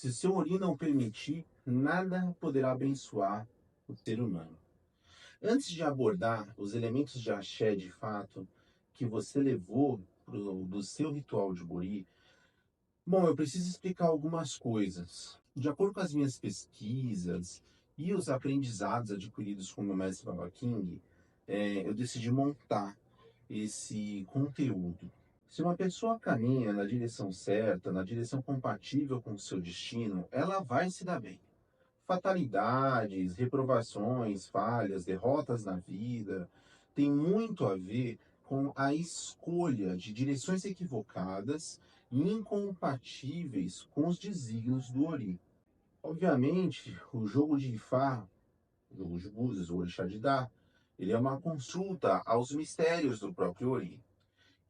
Se o seu ori não permitir, nada poderá abençoar o ser humano. Antes de abordar os elementos de axé de fato que você levou do seu ritual de bori, bom, eu preciso explicar algumas coisas. De acordo com as minhas pesquisas e os aprendizados adquiridos com o meu mestre Baba King, eu decidi montar esse conteúdo. Se uma pessoa caminha na direção certa, na direção compatível com o seu destino, ela vai se dar bem. Fatalidades, reprovações, falhas, derrotas na vida, tem muito a ver com a escolha de direções equivocadas e incompatíveis com os desígnios do Ori. Obviamente, o jogo de Ifá, o jogo de Búzios, o Orixá de Dá, ele é uma consulta aos mistérios do próprio Ori.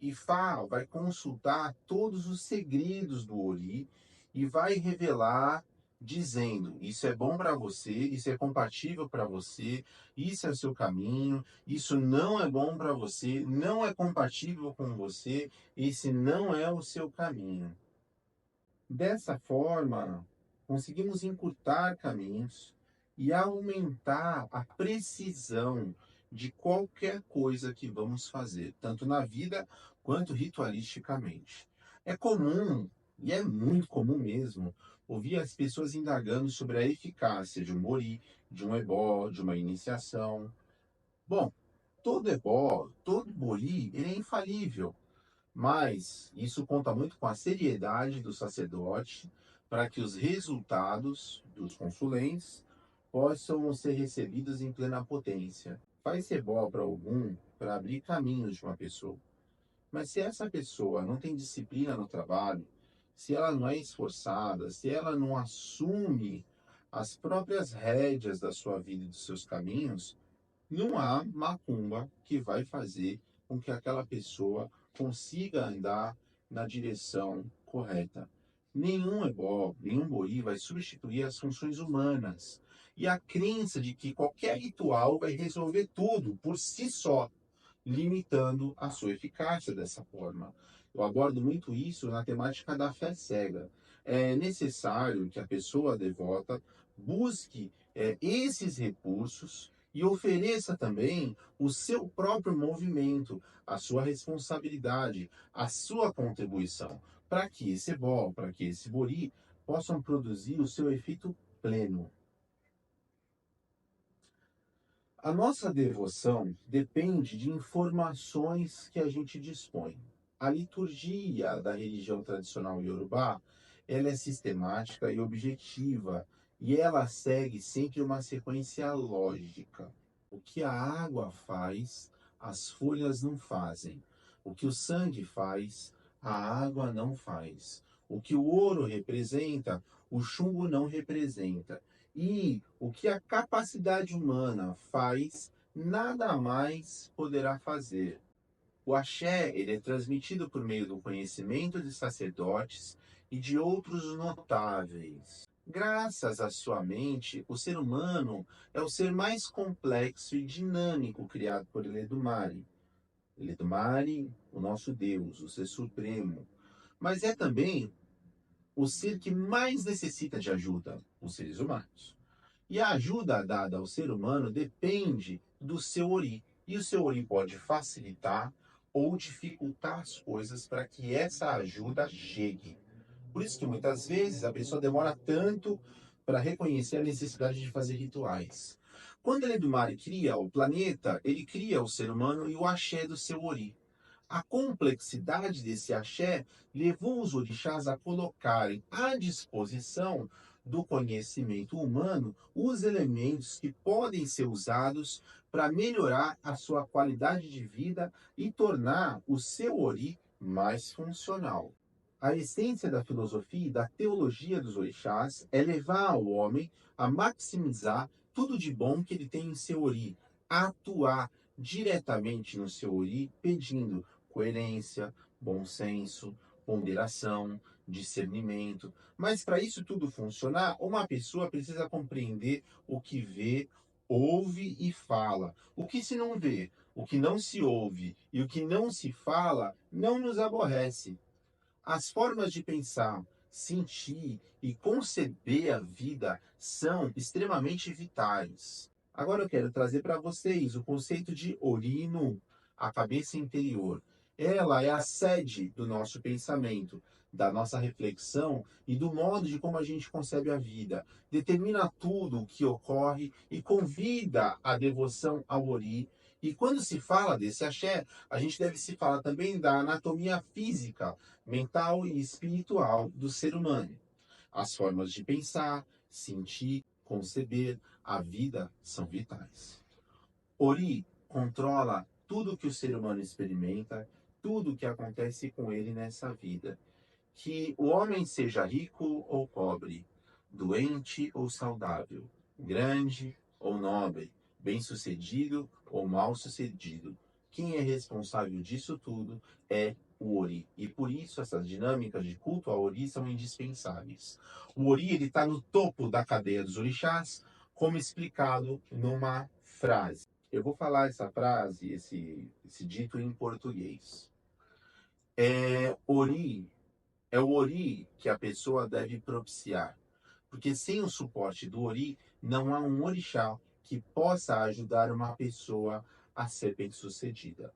Ifá vai consultar todos os segredos do Ori e vai revelar dizendo: isso é bom para você, isso é compatível para você, isso é o seu caminho, isso não é bom para você, não é compatível com você, esse não é o seu caminho. Dessa forma, conseguimos encurtar caminhos e aumentar a precisão de qualquer coisa que vamos fazer, tanto na vida quanto ritualisticamente. É comum, e é muito comum mesmo, ouvir as pessoas indagando sobre a eficácia de um bori, de um ebó, de uma iniciação. Bom, todo ebó, todo bori, ele é infalível. Mas isso conta muito com a seriedade do sacerdote para que os resultados dos consulentes possam ser recebidos em plena potência. Faz ser bom para algum para abrir caminhos de uma pessoa. Mas se essa pessoa não tem disciplina no trabalho, se ela não é esforçada, se ela não assume as próprias rédeas da sua vida e dos seus caminhos, não há macumba que vai fazer com que aquela pessoa consiga andar na direção correta. Nenhum ebó, nenhum bori vai substituir as funções humanas. E a crença de que qualquer ritual vai resolver tudo por si só, limitando a sua eficácia dessa forma. Eu abordo muito isso na temática da fé cega. É necessário que a pessoa devota busque esses recursos e ofereça também o seu próprio movimento, a sua responsabilidade, a sua contribuição, para que esse ebó, para que esse bori possam produzir o seu efeito pleno. A nossa devoção depende de informações que a gente dispõe. A liturgia da religião tradicional iorubá, ela é sistemática e objetiva, e ela segue sempre uma sequência lógica. O que a água faz, as folhas não fazem. O que o sangue faz, a água não faz. O que o ouro representa, o chumbo não representa. E o que a capacidade humana faz, nada mais poderá fazer. O axé, ele é transmitido por meio do conhecimento de sacerdotes e de outros notáveis. Graças à sua mente, o ser humano é o ser mais complexo e dinâmico criado por Eledumare. Eledumare, o nosso Deus, o ser supremo. Mas é também o ser que mais necessita de ajuda, os seres humanos. E a ajuda dada ao ser humano depende do seu ori. E o seu ori pode facilitar ou dificultar as coisas para que essa ajuda chegue. Por isso que muitas vezes a pessoa demora tanto para reconhecer a necessidade de fazer rituais. Quando Eledumare cria o planeta, ele cria o ser humano e o axé do seu ori. A complexidade desse axé levou os orixás a colocarem à disposição do conhecimento humano os elementos que podem ser usados para melhorar a sua qualidade de vida e tornar o seu ori mais funcional. A essência da filosofia e da teologia dos orixás é levar o homem a maximizar tudo de bom que ele tem em seu ori, a atuar diretamente no seu ori, pedindo coerência, bom senso, ponderação, discernimento. Mas para isso tudo funcionar, uma pessoa precisa compreender o que vê, ouve e fala. O que se não vê, o que não se ouve e o que não se fala não nos aborrece. As formas de pensar sentir e conceber a vida são extremamente vitais. Agora eu quero trazer para vocês o conceito de Ori Nu, a cabeça interior. Ela é a sede do nosso pensamento, da nossa reflexão e do modo de como a gente concebe a vida. Determina tudo o que ocorre e convida a devoção ao Ori. E quando se fala desse axé, a gente deve se falar também da anatomia física, mental e espiritual do ser humano. As formas de pensar, sentir, conceber a vida são vitais. Ori controla tudo que o ser humano experimenta, tudo que acontece com ele nessa vida. Que o homem seja rico ou pobre, doente ou saudável, grande ou nobre, bem-sucedido ou mal-sucedido. Quem é responsável disso tudo é o Ori. E por isso essas dinâmicas de culto ao Ori são indispensáveis. O Ori está no topo da cadeia dos orixás, como explicado numa frase. Eu vou falar essa frase, esse dito em português. Ori é o Ori que a pessoa deve propiciar, porque sem o suporte do Ori, não há um orixá que possa ajudar uma pessoa a ser bem-sucedida.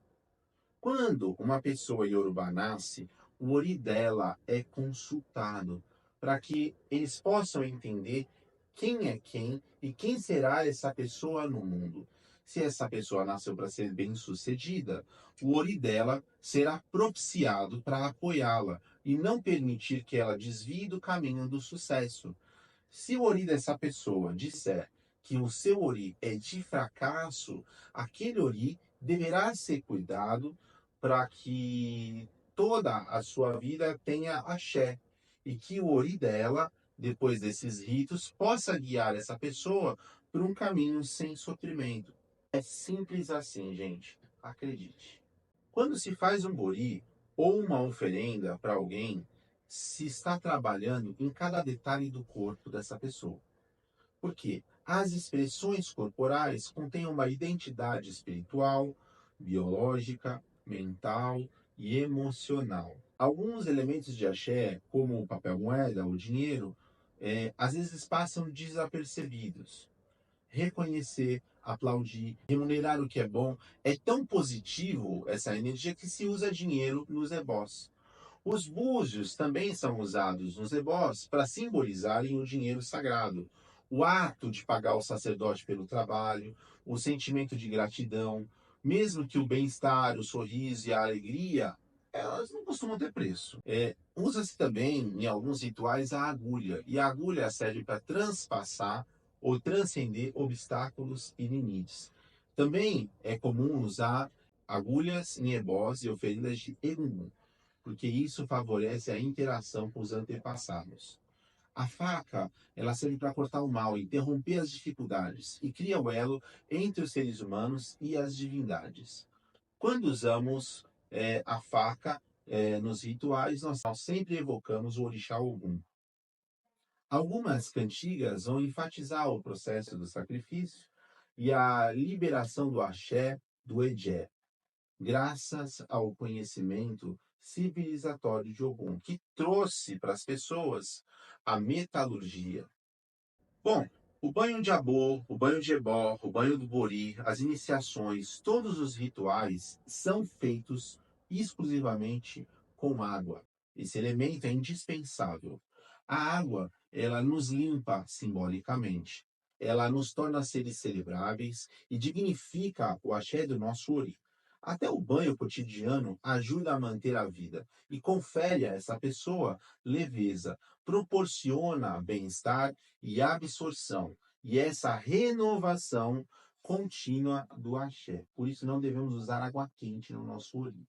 Quando uma pessoa iorubá nasce, o Ori dela é consultado para que eles possam entender quem é quem e quem será essa pessoa no mundo. Se essa pessoa nasceu para ser bem-sucedida, o Ori dela será propiciado para apoiá-la e não permitir que ela desvie do caminho do sucesso. Se o Ori dessa pessoa disser que o seu Ori é de fracasso, aquele Ori deverá ser cuidado para que toda a sua vida tenha axé e que o Ori dela, depois desses ritos, possa guiar essa pessoa por um caminho sem sofrimento. É simples assim, gente. Acredite. Quando se faz um bori ou uma oferenda para alguém, se está trabalhando em cada detalhe do corpo dessa pessoa. Por quê? As expressões corporais contêm uma identidade espiritual, biológica, mental e emocional. Alguns elementos de axé, como o papel moeda ou dinheiro, às vezes passam desapercebidos. Reconhecer, aplaudir, remunerar o que é bom, é tão positivo essa energia que se usa dinheiro nos ebós. Os búzios também são usados nos ebós para simbolizarem o dinheiro sagrado, o ato de pagar o sacerdote pelo trabalho, o sentimento de gratidão, mesmo que o bem-estar, o sorriso e a alegria, elas não costumam ter preço. Usa-se também em alguns rituais a agulha, e a agulha serve para transpassar ou transcender obstáculos e limites. Também é comum usar agulhas em ebós e oferendas de Egungun, porque isso favorece a interação com os antepassados. A faca, ela serve para cortar o mal, interromper as dificuldades e cria o elo entre os seres humanos e as divindades. Quando usamos a faca nos rituais, nós sempre evocamos o orixá Ogum. Algumas cantigas vão enfatizar o processo do sacrifício e a liberação do axé, do edé, graças ao conhecimento civilizatório de Ogum, que trouxe para as pessoas a metalurgia. Bom, o banho de abô, o banho de ebó, o banho do bori, as iniciações, todos os rituais são feitos exclusivamente com água. Esse elemento é indispensável. A água, ela nos limpa simbolicamente. Ela nos torna seres celebráveis e dignifica o axé do nosso ori. Até o banho cotidiano ajuda a manter a vida e confere a essa pessoa leveza, proporciona bem-estar e absorção, e essa renovação contínua do axé. Por isso não devemos usar água quente no nosso ori.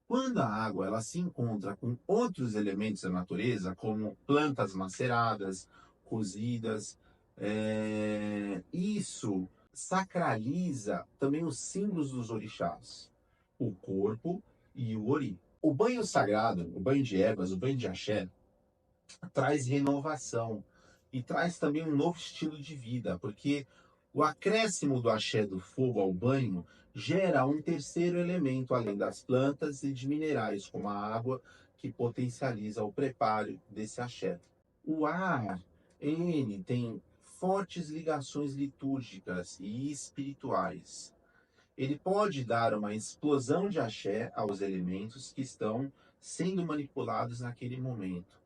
Quando a água ela se encontra com outros elementos da natureza, como plantas maceradas, cozidas, isso sacraliza também os símbolos dos orixás, o corpo e o ori. O banho sagrado, o banho de ervas, o banho de axé, traz renovação e traz também um novo estilo de vida, porque o acréscimo do axé do fogo ao banho gera um terceiro elemento, além das plantas e de minerais, como a água, que potencializa o preparo desse axé. O ar, ele tem fortes ligações litúrgicas e espirituais. Ele pode dar uma explosão de axé aos elementos que estão sendo manipulados naquele momento.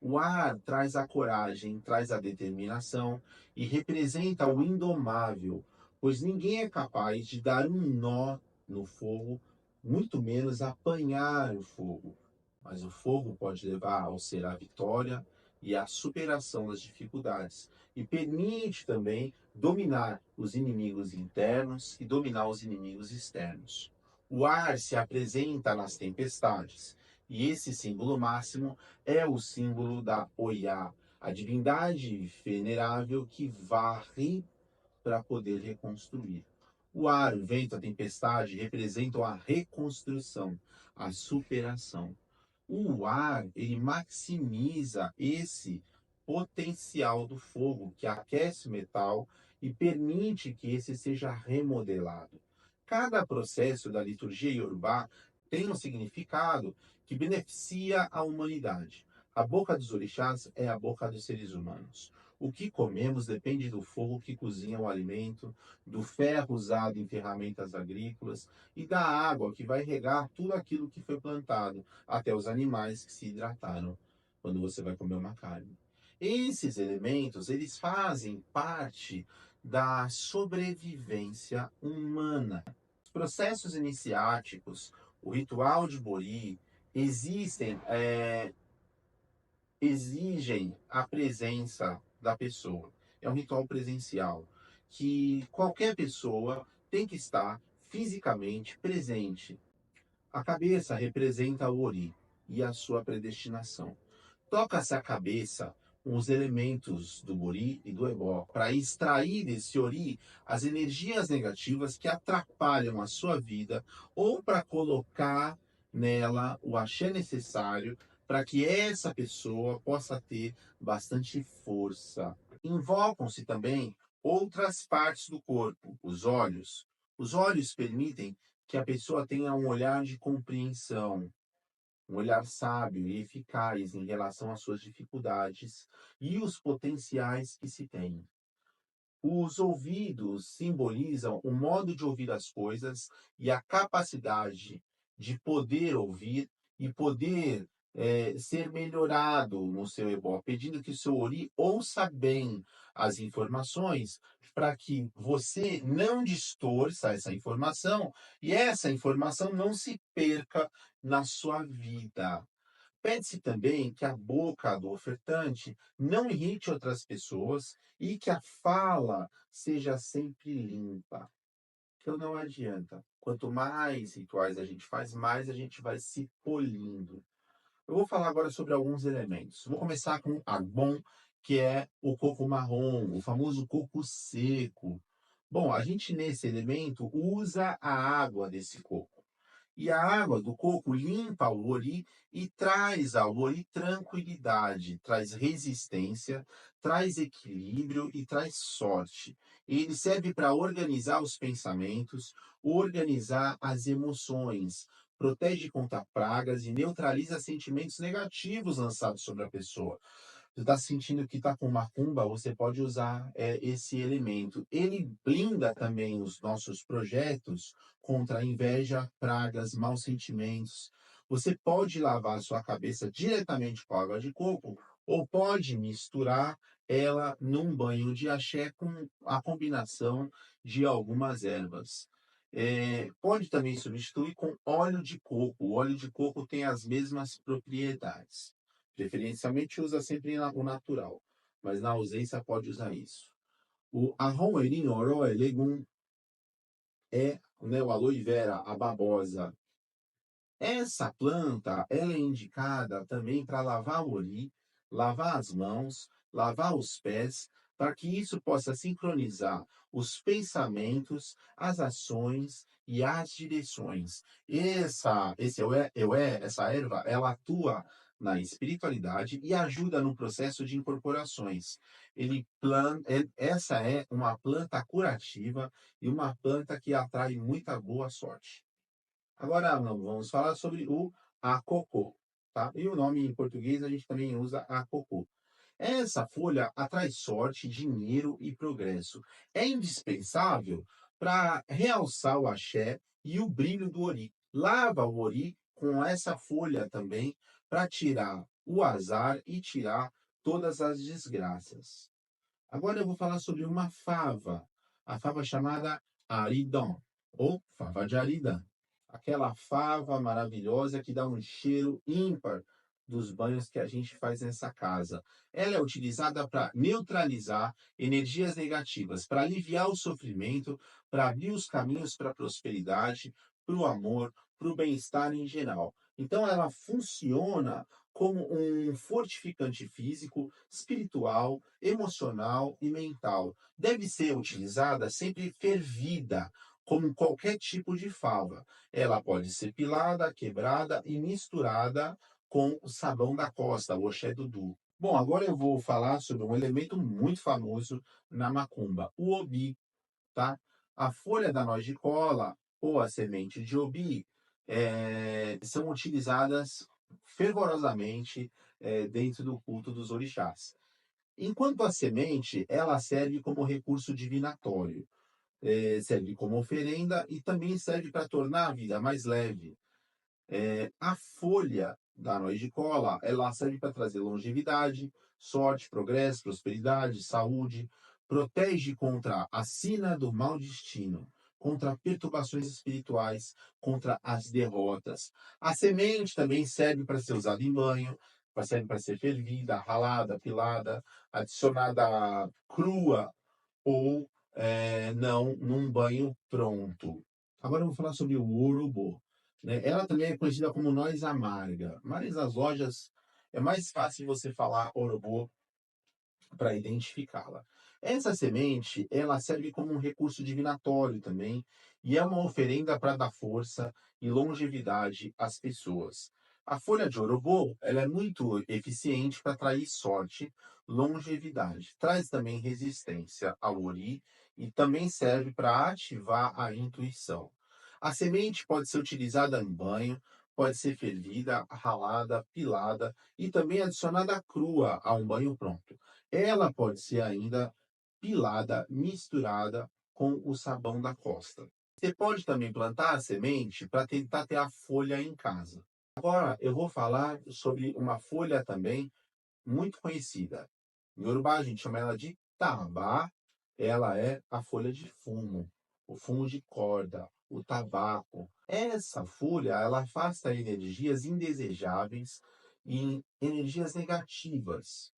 O ar traz a coragem, traz a determinação e representa o indomável, pois ninguém é capaz de dar um nó no fogo, muito menos apanhar o fogo. Mas o fogo pode levar ao ser a vitória e a superação das dificuldades, e permite também dominar os inimigos internos e dominar os inimigos externos. O ar se apresenta nas tempestades, e esse símbolo máximo é o símbolo da Oiá, a divindade venerável que varre para poder reconstruir. O ar, o vento, a tempestade representam a reconstrução, a superação. O ar, ele maximiza esse potencial do fogo, que aquece o metal e permite que esse seja remodelado. Cada processo da liturgia iorubá tem um significado que beneficia a humanidade. A boca dos orixás é a boca dos seres humanos. O que comemos depende do fogo que cozinha o alimento, do ferro usado em ferramentas agrícolas e da água que vai regar tudo aquilo que foi plantado, até os animais que se hidrataram quando você vai comer uma carne. Esses elementos, eles fazem parte da sobrevivência humana. Os processos iniciáticos, o ritual de Bori, existem, exigem a presença da pessoa. É um ritual presencial, que qualquer pessoa tem que estar fisicamente presente. A cabeça representa o Ori e a sua predestinação. Toca-se a cabeça com os elementos do Bori e do Ebó para extrair desse Ori as energias negativas que atrapalham a sua vida ou para colocar nela o axé necessário para que essa pessoa possa ter bastante força. Invocam-se também outras partes do corpo, os olhos. Os olhos permitem que a pessoa tenha um olhar de compreensão, um olhar sábio e eficaz em relação às suas dificuldades e os potenciais que se tem. Os ouvidos simbolizam o modo de ouvir as coisas e a capacidade de poder ouvir e poder ser melhorado no seu ebó, pedindo que o seu ori ouça bem as informações para que você não distorça essa informação e essa informação não se perca na sua vida. Pede-se também que a boca do ofertante não irrite outras pessoas e que a fala seja sempre limpa. Então não adianta. Quanto mais rituais a gente faz, mais a gente vai se polindo. Eu vou falar agora sobre alguns elementos. Vou começar com Agbon, que é o coco marrom, o famoso coco seco. Bom, a gente nesse elemento usa a água desse coco. E a água do coco limpa o ori e traz ao ori tranquilidade, traz resistência, traz equilíbrio e traz sorte. Ele serve para organizar os pensamentos, organizar as emoções, protege contra pragas e neutraliza sentimentos negativos lançados sobre a pessoa. Você está sentindo que está com macumba, você pode usar esse elemento. Ele blinda também os nossos projetos contra a inveja, pragas, maus sentimentos. Você pode lavar a sua cabeça diretamente com água de coco ou pode misturar ela num banho de axé com a combinação de algumas ervas. Pode também substituir com óleo de coco. O óleo de coco tem as mesmas propriedades. Preferencialmente usa sempre o natural, mas na ausência pode usar isso. O arroz oroe legum é, né, o aloe vera, a babosa. Essa planta, ela é indicada também para lavar o ori, lavar as mãos, lavar os pés, para que isso possa sincronizar os pensamentos, as ações e as direções. Esse eué, essa erva, ela atua na espiritualidade e ajuda no processo de incorporações. Essa é uma planta curativa e uma planta que atrai muita boa sorte. Agora vamos falar sobre o acocô. tá? E o nome em português a gente também usa a cocô. Essa folha atrai sorte, dinheiro e progresso. É indispensável para realçar o axé e o brilho do ori. Lava o ori com essa folha também para tirar o azar e tirar todas as desgraças. Agora eu vou falar sobre uma fava, a fava chamada aridão, ou fava de aridã. Aquela fava maravilhosa que dá um cheiro ímpar dos banhos que a gente faz nessa casa. Ela é utilizada para neutralizar energias negativas, para aliviar o sofrimento, para abrir os caminhos para a prosperidade, para o amor, para o bem-estar em geral. Então ela funciona como um fortificante físico, espiritual, emocional e mental. Deve ser utilizada sempre fervida, como qualquer tipo de fava. Ela pode ser pilada, quebrada e misturada com o sabão da costa, o Oxé Dudu. Bom, agora eu vou falar sobre um elemento muito famoso na macumba, o obi, tá? A folha da noz de cola ou a semente de obi são utilizadas fervorosamente dentro do culto dos orixás. Enquanto a semente, ela serve como recurso divinatório, serve como oferenda e também serve para tornar a vida mais leve. A folha da noz de cola, ela serve para trazer longevidade, sorte, progresso, prosperidade, saúde, protege contra a sina do mau destino, contra perturbações espirituais, contra as derrotas. A semente também serve para ser usada em banho, serve para ser fervida, ralada, pilada, adicionada crua ou não num banho pronto. Agora eu vou falar sobre o urubu, né? Ela também é conhecida como noz amarga, mas nas lojas é mais fácil você falar urubu para identificá-la. Essa semente, ela serve como um recurso divinatório também e é uma oferenda para dar força e longevidade às pessoas. A folha de urubu, ela é muito eficiente para atrair sorte, longevidade. Traz também resistência ao ori e também serve para ativar a intuição. A semente pode ser utilizada em banho, pode ser fervida, ralada, pilada e também adicionada crua a um banho pronto. Ela pode ser ainda pilada, misturada com o sabão da costa. Você pode também plantar a semente para tentar ter a folha em casa. Agora eu vou falar sobre uma folha também muito conhecida. Em Yorubá a gente chama ela de tabá. Ela é a folha de fumo, o fumo de corda, o tabaco. Essa folha, ela afasta energias indesejáveis e energias negativas.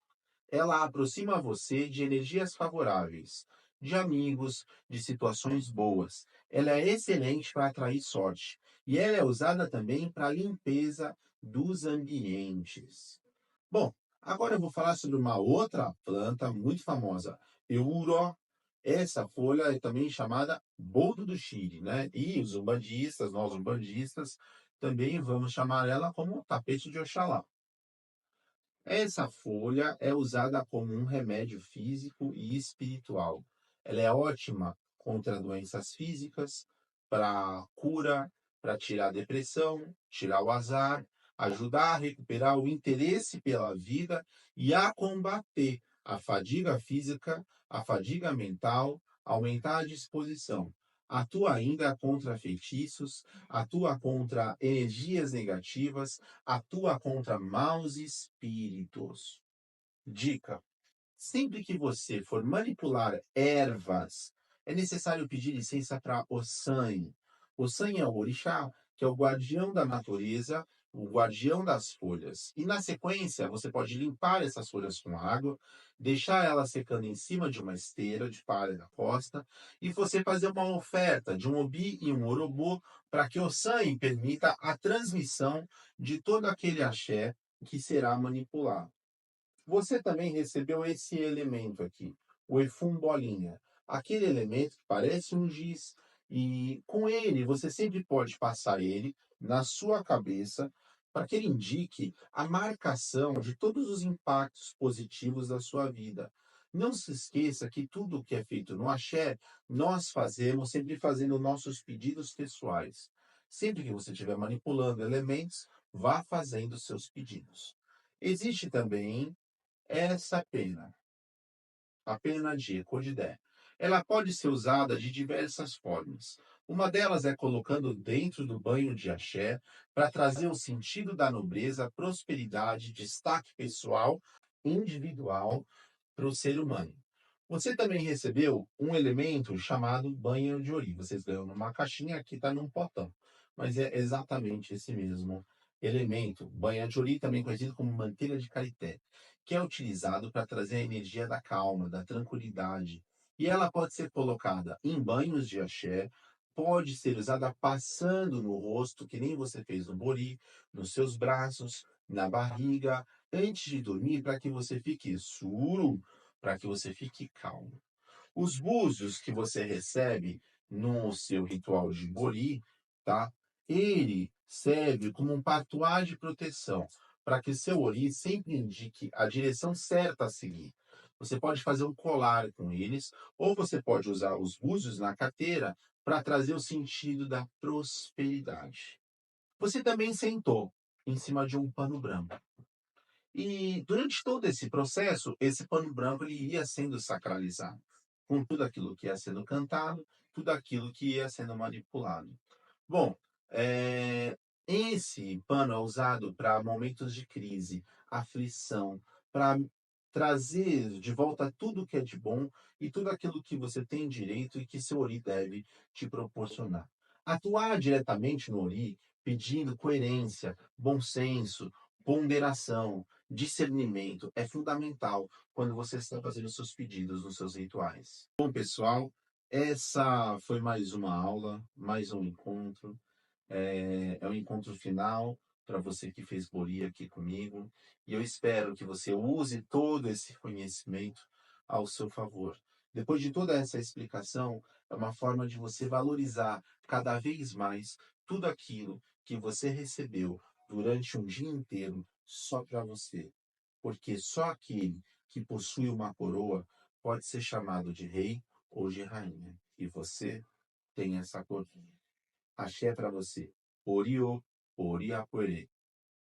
Ela aproxima você de energias favoráveis, de amigos, de situações boas. Ela é excelente para atrair sorte e ela é usada também para a limpeza dos ambientes. Bom, agora eu vou falar sobre uma outra planta muito famosa, Euro. Essa folha é também chamada boldo do Chile, né? E os umbandistas, nós umbandistas, também vamos chamar ela como tapete de Oxalá. Essa folha é usada como um remédio físico e espiritual. Ela é ótima contra doenças físicas, para cura, para tirar a depressão, tirar o azar, ajudar a recuperar o interesse pela vida e a combater a fadiga física, a fadiga mental, aumentar a disposição. Atua ainda contra feitiços, atua contra energias negativas, atua contra maus espíritos. Dica: sempre que você for manipular ervas, é necessário pedir licença para Ossan. Ossan é o orixá, que é o guardião da natureza, o guardião das folhas. E na sequência, você pode limpar essas folhas com água, deixar elas secando em cima de uma esteira de palha da costa, e você fazer uma oferta de um obi e um orobo para que Ossan permita a transmissão de todo aquele axé que será manipulado. Você também recebeu esse elemento aqui, o efum bolinha, aquele elemento que parece um giz, e com ele você sempre pode passar ele na sua cabeça para que ele indique a marcação de todos os impactos positivos da sua vida. Não se esqueça que tudo o que é feito no axé, nós fazemos sempre fazendo nossos pedidos pessoais. Sempre que você estiver manipulando elementos, vá fazendo seus pedidos. Existe também essa pena, a pena de Ecodidé. Ela pode ser usada de diversas formas. Uma delas é colocando dentro do banho de axé para trazer o sentido da nobreza, prosperidade, destaque pessoal, individual para o ser humano. Você também recebeu um elemento chamado banho de ori. Vocês ganham numa caixinha, aqui está num potão. Mas é exatamente esse mesmo elemento. Banho de ori, também conhecido como manteiga de karité, que é utilizado para trazer a energia da calma, da tranquilidade. E ela pode ser colocada em banhos de axé, pode ser usada passando no rosto, que nem você fez no bori, nos seus braços, na barriga, antes de dormir, para que você fique suro, para que você fique calmo. Os búzios que você recebe no seu ritual de bori, tá? Ele serve como um patuá de proteção, para que seu ori sempre indique a direção certa a seguir. Você pode fazer um colar com eles, ou você pode usar os búzios na carteira para trazer o sentido da prosperidade. Você também sentou em cima de um pano branco. E durante todo esse processo, esse pano branco ele ia sendo sacralizado, com tudo aquilo que ia sendo cantado, tudo aquilo que ia sendo manipulado. Bom, esse pano é usado para momentos de crise, aflição, para trazer de volta tudo que é de bom e tudo aquilo que você tem direito e que seu Ori deve te proporcionar. Atuar diretamente no Ori, pedindo coerência, bom senso, ponderação, discernimento, é fundamental quando você está fazendo seus pedidos nos seus rituais. Bom, pessoal, essa foi mais uma aula, mais um encontro. É o encontro final para você que fez Bori aqui comigo. E eu espero que você use todo esse conhecimento ao seu favor. Depois de toda essa explicação, é uma forma de você valorizar cada vez mais tudo aquilo que você recebeu durante um dia inteiro só para você. Porque só aquele que possui uma coroa pode ser chamado de rei ou de rainha. E você tem essa coroa. Axé para você. Oriô, Oriaporê.